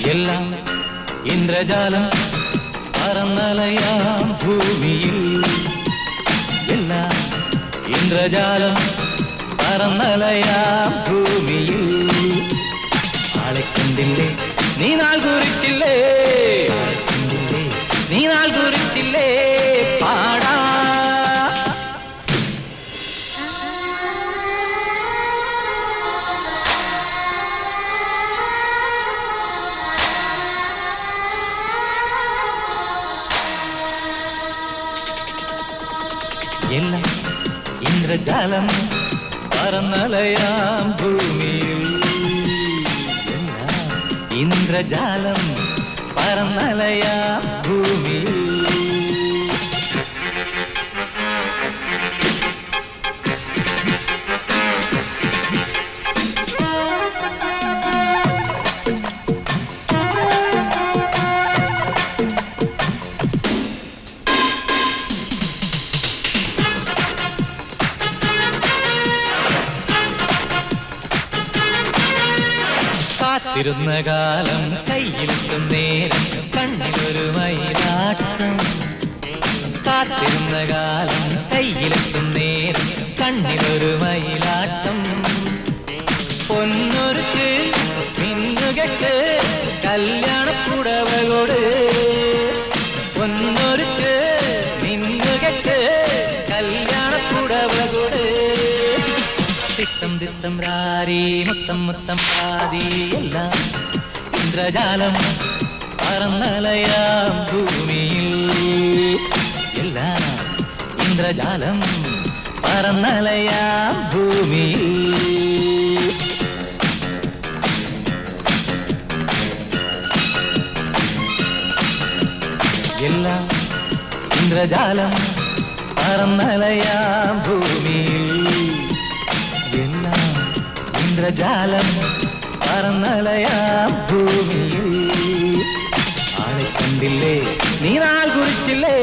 എല്ലാം ഇന്ദ്രജാലം പറന്നലയാം ഭൂമിയിൽ എല്ലാം ഇന്ദ്രജാലം പറന്നലയാം ഭൂമിയിൽ ആളെ കണ്ടില്ലേ നീ നാൾ കുറിച്ചില്ലേ നീ നാൾ കുറിച്ചില്ലേ പാടാ എല്ലാം ഇന്ദ്രജാലം പറന്നലയാം ഭൂമിയിൽ എല്ലാം ഇന്ദ്രജാലം പറന്നലയാം ഭൂമിയിൽ കാത്തിരുന്ന കാലം കയ്യിലെത്തും നേരം കണ്ണിലൊരു മയിലാട്ടം കാത്തിരുന്ന കാലം കയ്യിലെത്തും നേരം കണ്ണിലൊരു മയിലാട്ടം പൊന്നൊരുക്ക് മിന്നുകെട്ട് കല്യാണപ്പുടവകോട് പൊന്നൊരുക്ക് മിന്നുകെട്ട് കല്യാണപ്പുടവകോട് തിത്തം തിത്തം രാരി മുത്തം മുത്തം പാതി എല്ലാം ഇന്ദ്രജാലം പറന്നലയാം ഭൂമിയിൽ എല്ലാം ഇന്ദ്രജാലം പറന്നലയാം ഭൂമിയിൽ എല്ലാം ഇന്ദ്രജാലം പറന്നലയാം ഭൂമിയിൽ എല്ലാം ഇന്ദ്രജാലം പറന്നലയാം ഭൂമിയിൽ ആളെ കണ്ടില്ലേ നീ നാൾ കുറിച്ചില്ലേ